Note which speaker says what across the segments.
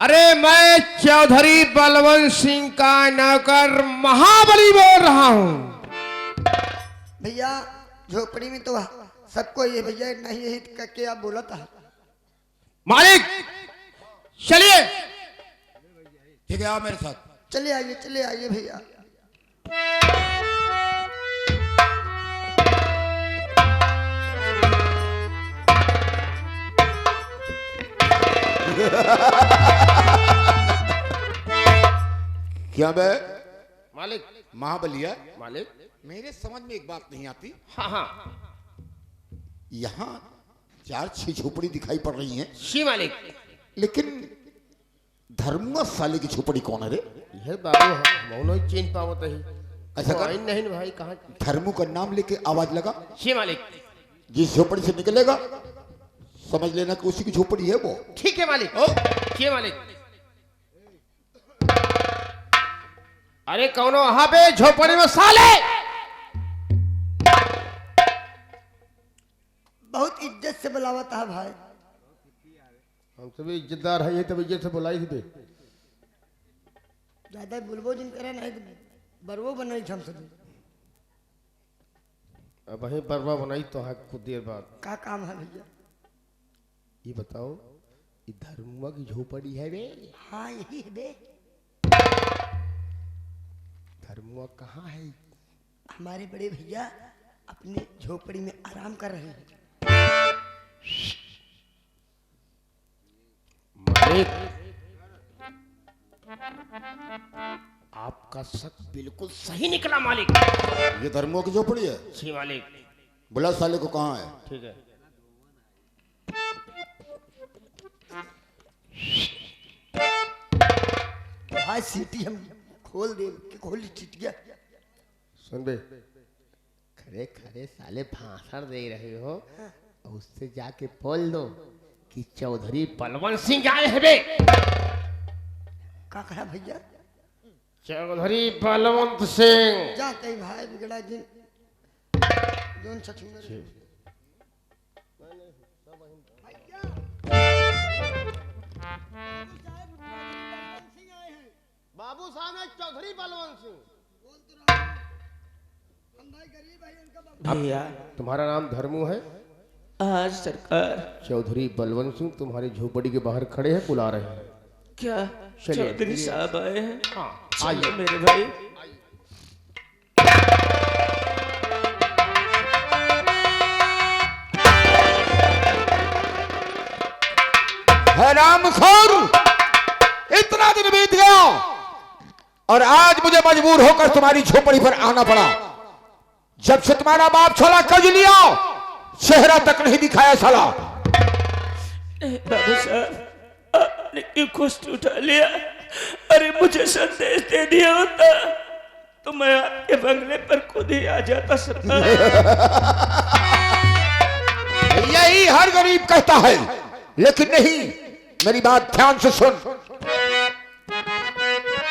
Speaker 1: अरे मैं चौधरी बलवंत सिंह का नौकर महाबली बोल रहा हूँ।
Speaker 2: भैया झोपड़ी में तो सबको ये भैया नहीं यही करके आप बोला था।
Speaker 1: मालिक चलिए।
Speaker 3: ठीक है आओ मेरे साथ।
Speaker 2: चले आइए भैया।
Speaker 3: क्या बे
Speaker 1: मालिक
Speaker 3: महाबलिया,
Speaker 1: मालिक
Speaker 3: मेरे समझ में एक बात नहीं आती।
Speaker 1: हाँ
Speaker 3: यहाँ 4-6 झोपड़ी दिखाई पड़ रही हैं,
Speaker 1: शी मालिक।
Speaker 3: लेकिन धर्मुआ साले की झोपड़ी कौन है रे?
Speaker 1: ये बाबू मौनो चीन पावत ही।
Speaker 3: ऐसा कर,
Speaker 1: नहीं भाई कहाँ
Speaker 3: धर्मू का नाम लेके आवाज लगा।
Speaker 1: शी मालिक।
Speaker 3: जिस झोपड़ी से निकलेगा समझ लेना कि उसी की झोपड़ी है वो।
Speaker 1: ठीक है मालिक। शी मालिक। अरे कौनो वहां पे झोपड़ी में साले।
Speaker 2: बहुत इज्जत से बुलावा था भाई।
Speaker 1: हम सभी इज्जतदार है, ये तब इज्जत से बुलाई थी।
Speaker 2: ज्यादा बुलबो जिन करा नहीं तो बरवो बनाई हम सभी।
Speaker 1: अब वही बरवा बनाई तो है कुछ देर बाद।
Speaker 2: का काम है भैया?
Speaker 1: ये बताओ ये धर्मुआ की झोपड़ी है बे?
Speaker 2: हाँ यही है बे।
Speaker 1: धर्मुआ कहाँ है?
Speaker 2: हमारे बड़े भैया अपने झोपड़ी में आराम कर रहे हैं।
Speaker 1: मालिक आपका शक बिल्कुल सही निकला मालिक।
Speaker 3: ये धर्मुआ की झोपड़ी है?
Speaker 1: जी मालिक।
Speaker 3: बुला साले को, कहाँ है?
Speaker 1: ठीक है।
Speaker 2: भाई सीटी हम खोल दे कि खोली चिटिया।
Speaker 1: सुन बे, खरे खरे साले भाषण दे रहे हो, उससे जाके बोल दो कि चौधरी बलवंत सिंह आए हैं बे।
Speaker 2: का कहा भैया?
Speaker 1: चौधरी बलवंत सिंह।
Speaker 2: जाते ही भाई बिगड़ा जिन जोन सचुंगर। बाबू साहब है चौधरी बलवंत सिंह।
Speaker 4: भैया
Speaker 1: तुम्हारा नाम धर्मू है?
Speaker 4: आज सरकार।
Speaker 1: चौधरी बलवंत सिंह तुम्हारी झोपड़ी के बाहर खड़े हैं, बुला रहे हैं।
Speaker 4: क्या
Speaker 1: चलिए,
Speaker 4: चौधरी साहब आए हैं?
Speaker 1: हाँ
Speaker 4: आइए मेरे भाई।
Speaker 3: है रामखोर, इतना दिन बीत गया और आज मुझे मजबूर होकर तुम्हारी झोपड़ी पर आना पड़ा। जब से तुम्हारा बाप छोला कज लिया, चेहरा तक नहीं दिखाया साला।
Speaker 4: बाबू साहब आपने क्यों कष्ट उठा लिया? अरे मुझे संदेश दे दिया होता तो मैं आपके बंगले पर खुद ही आ जाता सरकार।
Speaker 3: यही हर गरीब कहता है, लेकिन नहीं, मेरी बात ध्यान से सुन।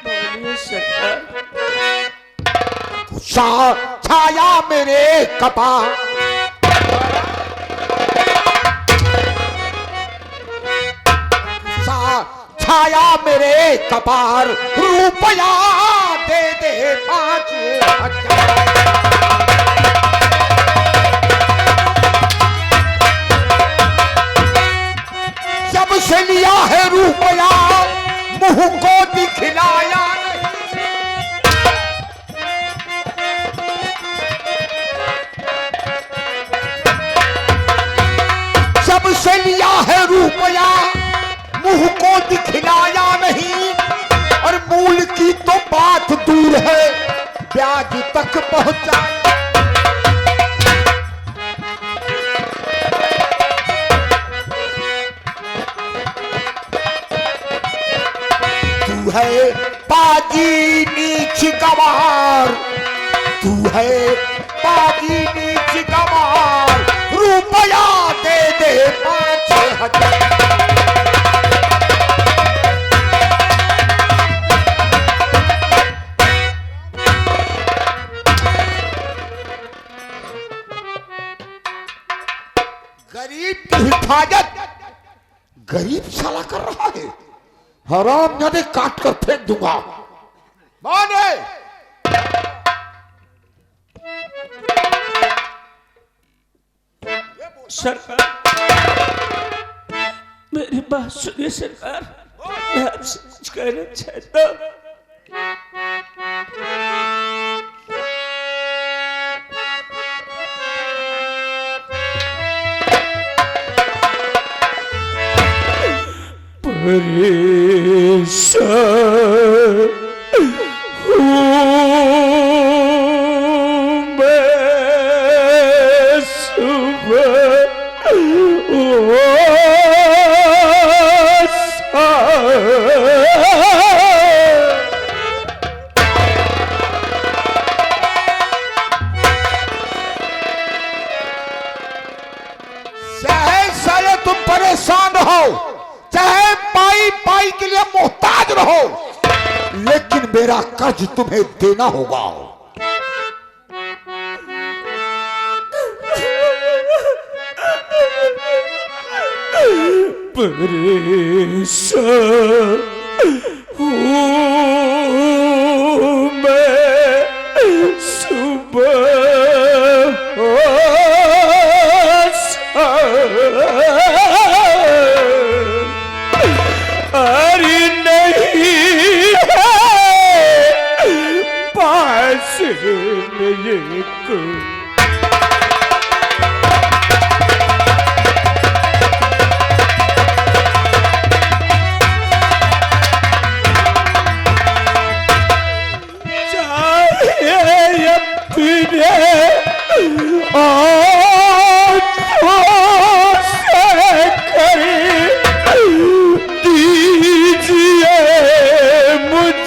Speaker 4: बोलिए सरकार।
Speaker 3: छाया मेरे कपार, छाया मेरे कपार, रुपया दे दे 5,000। जब से लिया है रुपया मुंह को दिखलाया नहीं। जब से लिया है रुपया मुंह को दिखलाया नहीं, और मूल की तो बात दूर है, ब्याज तक पहुंचा। तू है पाजी नीच गवार, तू है पाजी नीच गवार, रुपया दे दे 5,000। गरीब की हिफाजत गरीब साला कर रहा है। हराम जादे काट कर फेंक दूंगा। माने
Speaker 4: सरकार, मेरी बात सुनिए सरकार, मैं आपसे कुछ कहना चाहता हूं। परेशान हूँ मैं सुबह
Speaker 3: चाहे साले तुम परेशान रहो, चाहे पाई पाई के लिए मोहताज रहो, लेकिन मेरा कर्ज तुम्हें देना होगा।
Speaker 4: परेशान हूँ मैं सुबह अरे नहीं है पास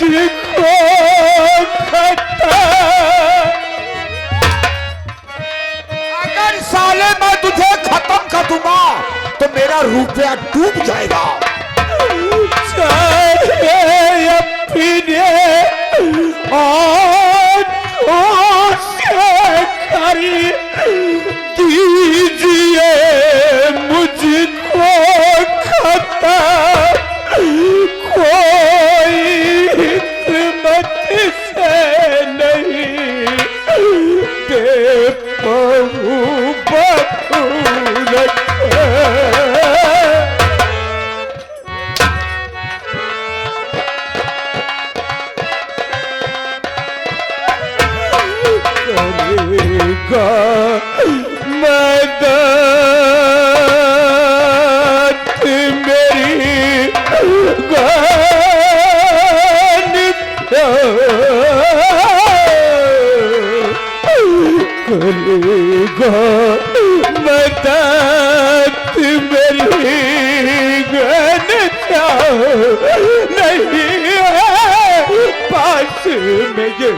Speaker 4: में कोई।
Speaker 3: अगर साले मैं तुझे खत्म कर दूंगा तो मेरा रुपया डूब जाएगा।
Speaker 4: दीजिए मुझको खता कोई हिकमत से नहीं दे पाऊं बखूर करेगा मदद मेरी गान करेगा मदद मेरी गान नहीं है पास में ये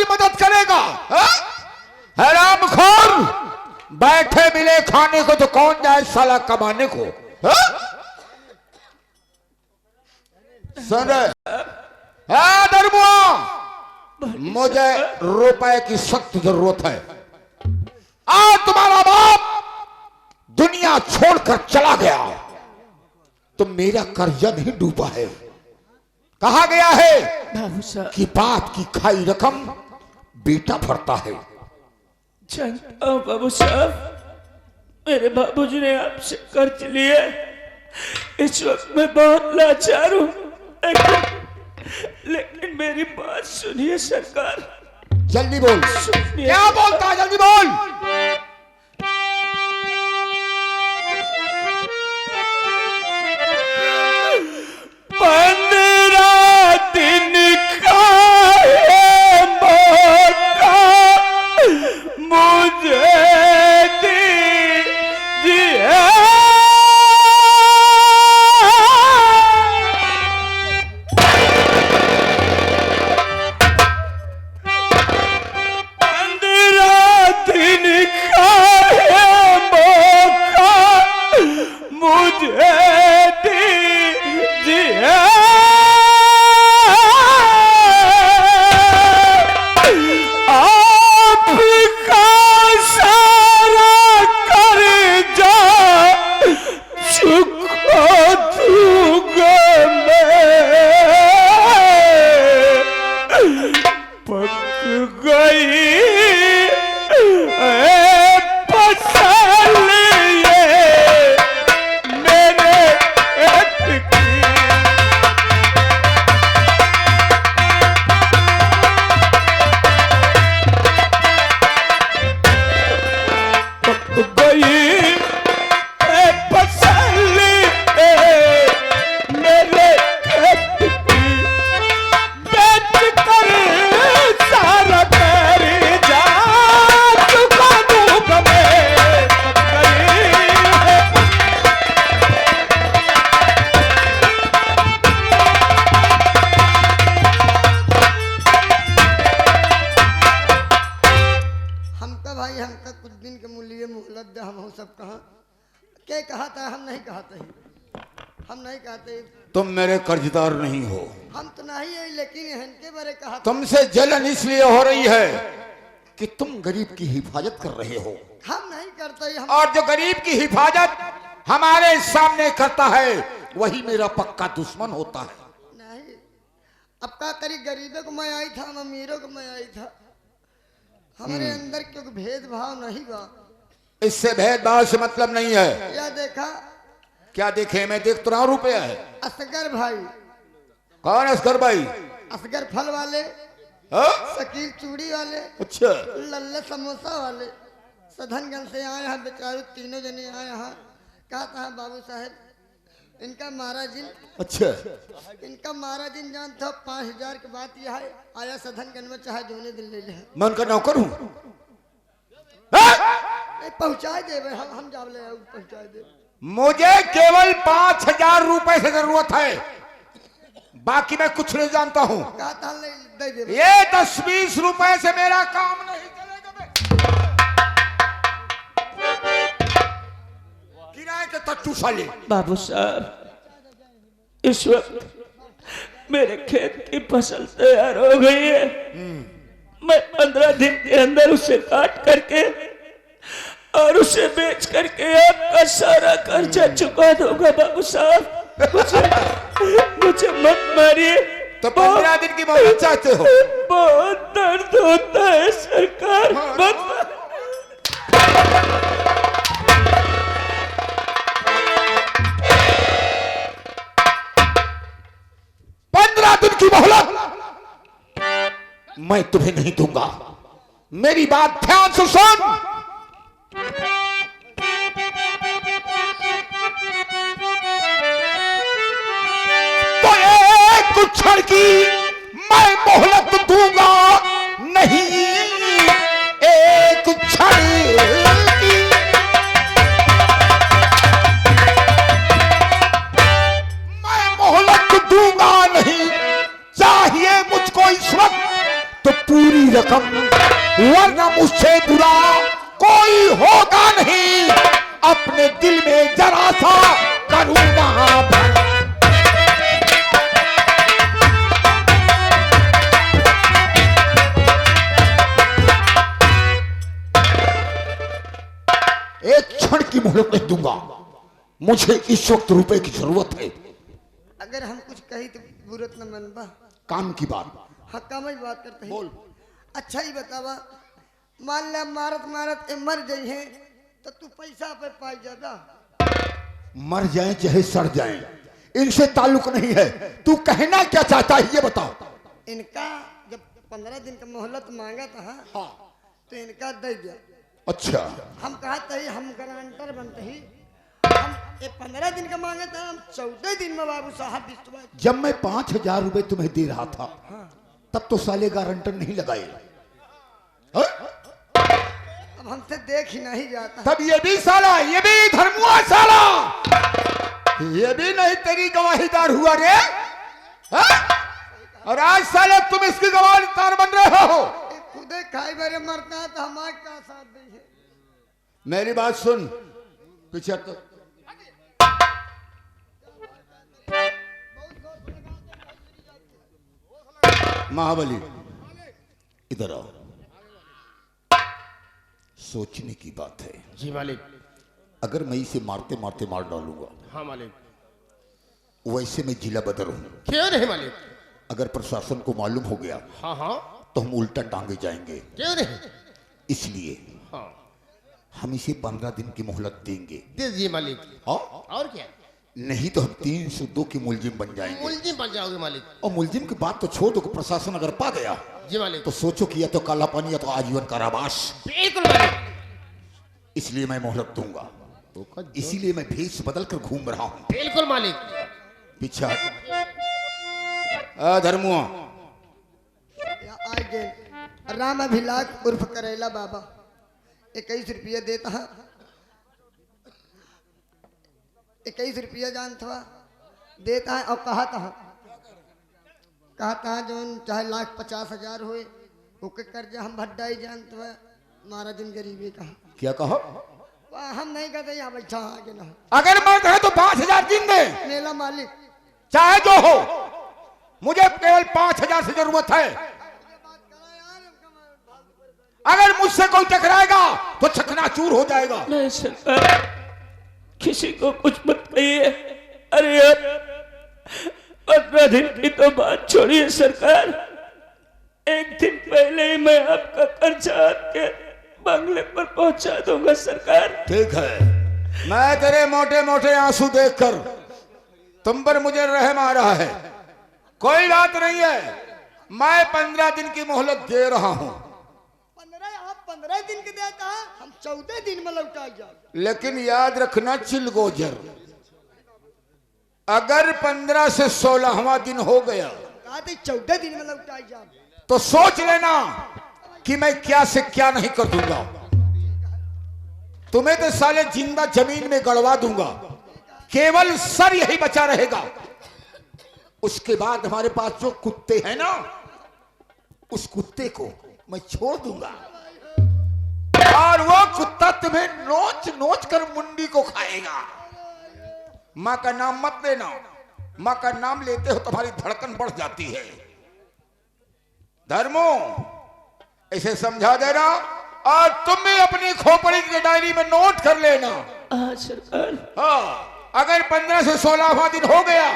Speaker 3: मदद करेगा। हरामखोर, बैठे मिले खाने को तो कौन जाए साला कमाने को। सुन दरमुआ, मुझे रुपए की सख्त जरूरत है। आज तुम्हारा बाप दुनिया छोड़कर चला गया तो मेरा कर्जा नहीं डूबा है। कहा गया है कि बाप की खाई रकम बेटा भरता है।
Speaker 4: जानता हूं बाबू साहब, मेरे बाबूजी ने आपसे कर्ज लिया। इस वक्त मैं बहुत लाचार हूं, लेकिन मेरी बात सुनिए सरकार।
Speaker 3: जल्दी बोल, क्या बोलता है, जल्दी बोल।
Speaker 4: 15 दिन का है मौका मुझे दीजिए। 15 दिन
Speaker 2: हूँ सब कहा के कहा था, हम नहीं कहते ही, हम नहीं कहते।
Speaker 3: तुम मेरे कर्जदार नहीं हो।
Speaker 2: हम तो नहीं है, लेकिन इनके बारे कहा था।
Speaker 3: तुमसे जलन इसलिए हो रही है कि तुम गरीब की हिफाजत कर रहे हो।
Speaker 2: हम नहीं करते ही, हम
Speaker 3: और जो गरीब की हिफाजत हमारे सामने करता है वही मेरा पक्का दुश्मन होता है।
Speaker 2: नहीं। अब क्या करी, गरीबों को मैं आई था, हम अमीरों को मैं आई था। हमारे अंदर क्योंकि भेदभाव नहीं बा।
Speaker 3: इससे भेदभाव से मतलब नहीं है।
Speaker 2: या देखा
Speaker 3: क्या देखे? मैं देख तो रहा हूं रुपया है।
Speaker 2: असगर भाई।
Speaker 3: कौन असगर भाई?
Speaker 2: असगर फल वाले,
Speaker 3: हाँ?
Speaker 2: शकील चूड़ी वाले,
Speaker 3: अच्छा,
Speaker 2: लल्ले समोसा वाले, सधनगंज से आए हैं बेचारे, तीनों जने आए हैं। कहा था बाबू साहब इनका महाराजिन,
Speaker 3: अच्छा,
Speaker 2: इनका महाराजिन जानते हो 5000 की बात यह है, आया सधनगंज में चाहे जोने दिन ले ले।
Speaker 3: मैं उनका नौकर हूं।
Speaker 2: पहुंचा दे, हम जाब ले पहुंचा दे।
Speaker 3: मुझे केवल 5000 रुपए से जरूरत है, बाकी मैं कुछ नहीं जानता हूं।
Speaker 2: कहा था दे दे।
Speaker 3: ये 10-20 रुपए से मेरा काम नहीं चलेगा। किराए के तट्टू साले।
Speaker 4: बाबू साहब, इस वक्त मेरे खेत की फसल तैयार हो गई है। मैं 15 दिन के अंदर उसे काट करके और उसे बेच करके आपका सारा कर्जा चुका दूंगा। बाबू साहब, मुझे मत मारिए।
Speaker 3: तो 15 दिन की मोहलत चाहते हो?
Speaker 4: बहुत दर्द होता है सरकार, मत
Speaker 3: 15 दिन की मोहलत मैं तुम्हें नहीं दूंगा। मेरी बात ध्यान से सुन। तो एक क्षण की मैं मोहलत दूंगा नहीं, एक क्षण की। मैं मोहलत दूंगा नहीं, चाहिए मुझको इस वक्त तो पूरी रकम, वरना मुझसे बुरा कोई होगा नहीं। अपने दिल में जरा सा करुणा भर। एक क्षण की मोहलत नहीं दूंगा, मुझे इस वक्त रुपए की जरूरत है।
Speaker 2: अगर हम कुछ कही तो बुरत न मनबा।
Speaker 3: काम की बात।
Speaker 2: हक्का में बात करते हैं।
Speaker 3: बोल।
Speaker 2: अच्छा ही बतावा, मान ले मारत मारत ए मर जाई है तो तू पैसा पे पाई ज्यादा।
Speaker 3: मर जाए चाहे सड़ जाए, इनसे ताल्लुक नहीं है। तू कहना क्या चाहता है ये बताओ।
Speaker 2: इनका जब 15 दिन का मोहलत मांगा था, हाँ, तो इनका दे दिया।
Speaker 3: अच्छा,
Speaker 2: हम कहते ही हम गारंटर बनते ही, हम ये 15 दिन का मांगे था, हम 14 दिन में बाबू साहब विश्वास।
Speaker 3: जब मैं 5000 रुपए तुम्हें दे रहा था, हाँ, तब तो साले गारंटर नहीं लगाए। हाँ?
Speaker 2: अब हमसे देख ही नहीं जाता।
Speaker 3: तब ये भी साला, ये भी धर्मुआ साला, ये भी नहीं तेरी गवाहीदार हुआ रे। हाँ? और आज साले तुम इसकी गवाहीदार बन रहे हो।
Speaker 2: खुदे खाई बारे मरता है तो हमारे क्या साथ दी है।
Speaker 3: मेरी बात सुन, पीछे तो महाबली इधर आओ। सोचने की बात है।
Speaker 1: जी मालिक।
Speaker 3: अगर मैं इसे मारते मारते मार डालूंगा,
Speaker 1: हाँ मालिक।
Speaker 3: वैसे मैं जिला बदर हूं।
Speaker 1: क्यों नहीं मालिक?
Speaker 3: अगर प्रशासन को मालूम हो गया,
Speaker 1: हाँ हाँ,
Speaker 3: तो हम उल्टा टांगे जाएंगे।
Speaker 1: क्यों नहीं?
Speaker 3: इसलिए
Speaker 1: हाँ,
Speaker 3: हम इसे 15 दिन की मोहलत देंगे।
Speaker 1: दे दीजिए मालिक।
Speaker 3: हाँ?
Speaker 1: और क्या?
Speaker 3: नहीं तो हम 302 की मुलजिम बन जाएंगे।
Speaker 1: मुलजिम बन जाओगे मालिक।
Speaker 3: और मुलजिम की बात तो छोड़ दो, प्रशासन अगर पा गया
Speaker 1: जी मालिक,
Speaker 3: तो सोचो कि या तो काला पानी या तो आजीवन कारावास।
Speaker 1: बिल्कुल मालिक।
Speaker 3: इसलिए मैं मोहलत दूंगा। इसीलिए मैं भेष बदल कर घूम रहा हूं।
Speaker 1: बिल्कुल मालिक।
Speaker 3: पीछे धर्मुआ
Speaker 2: आए गए राम अभिलाख उर्फ करेला बाबा 21 रुपया देता है। 21 रुपया जानता देता है। और कहता है जो चाहे 1,50,000 होए ओके कर्जा हम भड्डाई जानता है। महाराज गरीबी कहा।
Speaker 3: क्या कहा?
Speaker 2: हम नहीं कहते यहाँ बैठा आगे ना।
Speaker 3: अगर मर्द है तो 5,000 दिन दे,
Speaker 2: मेला मालिक
Speaker 3: चाहे जो हो, मुझे केवल 5,000 से जरूरत है। अगर मुझसे कोई टकराएगा तो चकनाचूर हो जाएगा।
Speaker 4: नहीं सरकार, किसी को कुछ मत कहिए। अरे यार 15 दिन की तो बात छोड़िए सरकार, एक दिन पहले ही मैं आपका कर्जा आपके बंगले पर पहुंचा दूंगा सरकार।
Speaker 3: ठीक है, मैं तेरे मोटे मोटे आंसू देखकर तुम पर मुझे रहम आ रहा है। कोई बात नहीं है, मैं 15 दिन की मोहलत दे रहा हूं।
Speaker 2: 15 दिन के देता, हम 14 दिन में लौटा जाओ।
Speaker 3: लेकिन याद रखना चिलगोजर, अगर 15 से 16वां दिन हो गया
Speaker 2: 14 दिन में लौटा जाओ
Speaker 3: तो सोच लेना कि मैं क्या से क्या नहीं कर दूंगा। तुम्हें तो साले जिंदा जमीन में गड़वा दूंगा, केवल सर यही बचा रहेगा। उसके बाद हमारे पास जो कुत्ते हैं ना, उस कुत्ते को मैं छोड़ दूंगा और वो कुत्ता तुम्हें नोच नोच कर मुंडी को खाएगा। मां का नाम मत लेना, मां का नाम लेते हो तुम्हारी धड़कन बढ़ जाती है। धर्मो इसे समझा देना और तुम भी अपनी खोपड़ी की डायरी में नोट कर लेना।
Speaker 4: सरकार,
Speaker 3: हाँ, अगर 15 से 16वां दिन हो गया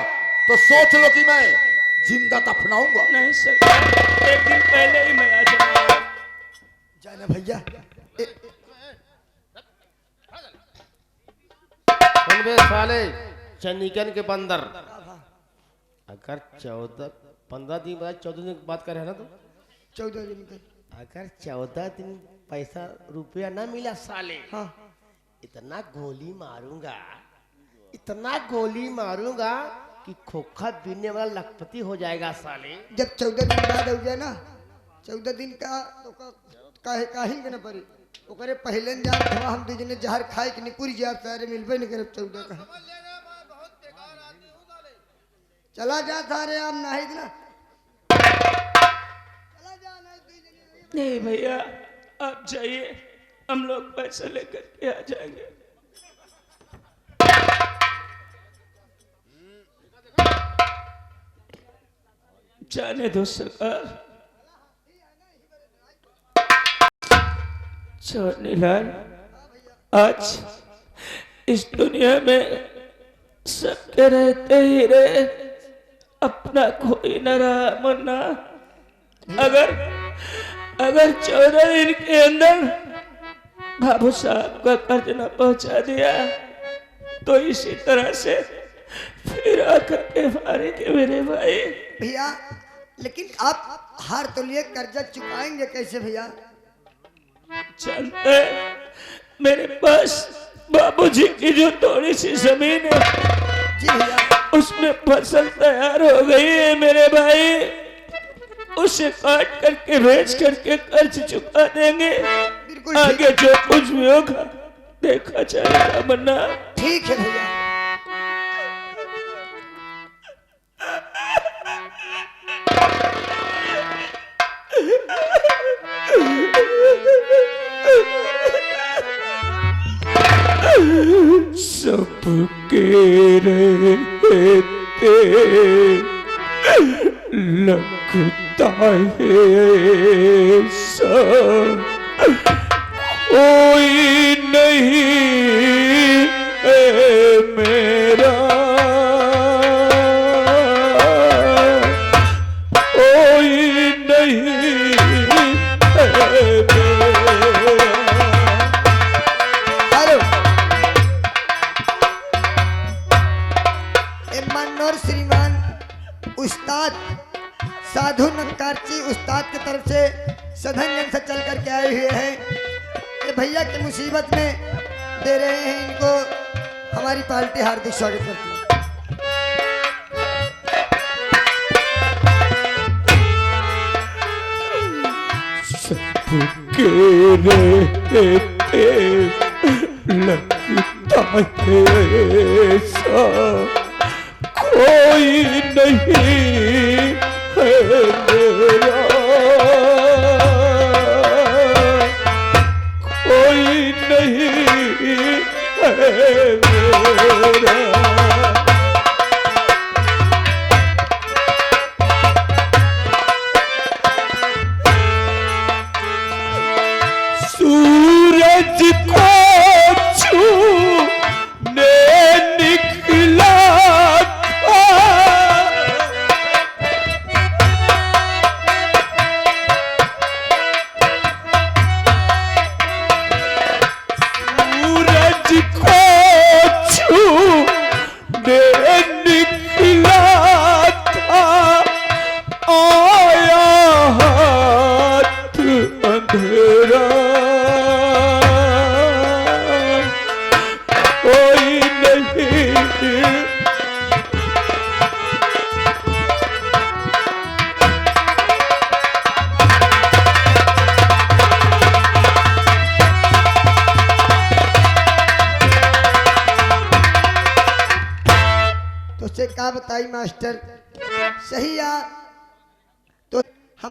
Speaker 3: तो सोच लो कि मैं जिंदा दफनाऊंगा।
Speaker 4: नहीं सरकार, एक दिन पहले ही मैं आ जाऊंगा।
Speaker 2: जाना भैया।
Speaker 1: सुन बे साले चनिकन के बंदर, अगर 15 दिन बाद 14 दिन बात कर रहे हैं ना, तो
Speaker 2: 14 दिन का
Speaker 1: अगर 14 दिन पैसा रुपया ना मिला साले,
Speaker 2: हाँ
Speaker 1: इतना गोली मारूंगा, इतना गोली मारूंगा कि खोखा बीनने वाला लखपति हो जाएगा साले।
Speaker 2: जब 14 दिन बाद हो जाए ना, 14 दिन का तो काहिन के न पड़ी ओकरे पहले न जान थवा हम दूजने जहर खाए कि निपुर जाए सारे मिलबे नहीं करे 14 का। चला जा सारे आप नाही ना, चला जा
Speaker 4: नहीं भैया आप जाइए, हम लोग पैसा लेकर के आ जाएंगे। जाने दो सरकार। छोड़नीलाल, आज इस दुनिया में सबके रहते ही रहे, अपना कोई न रहा मुन्ना। अगर 14 दिन के अंदर बाबू साहब का कर्ज न पहुंचा दिया तो इसी तरह से फिर आकर के मारेंगे मेरे भाई।
Speaker 2: भैया, लेकिन आप हार तो लिए, कर्जा चुकाएंगे कैसे भैया?
Speaker 4: जानते मेरे पास बाबूजी की जो थोड़ी सी जमीन है,
Speaker 2: जी भैया,
Speaker 4: उसमें फसल तैयार हो गई है मेरे भाई, उसे काट करके बेच करके कर्ज चुका देंगे।
Speaker 2: बिल्कुल
Speaker 4: आगे जो कुछ भी होगा देखा जाएगा मुन्ना।
Speaker 2: ठीक है भैया।
Speaker 4: सबके रहते लगता है सब कोई नहीं है मेरा, कोई नहीं है मेरा।
Speaker 2: मनोर श्रीमान उस्ताद साधु नक्कारची उस्ताद की तरफ से सधन से चल करके आए हुए हैं। ये भैया की मुसीबत में दे रहे हैं, इनको हमारी पार्टी हार्दिक स्वागत करती है।
Speaker 4: सबके रहते लगता है सा कोई नहीं है मेरा, कोई नहीं मेरा। सूरज को छूने निकला था, सूरज को छूने निकला था, आया हाथ अंधेरा, कोई नहीं।
Speaker 2: तो से का बताई मास्टर, सही या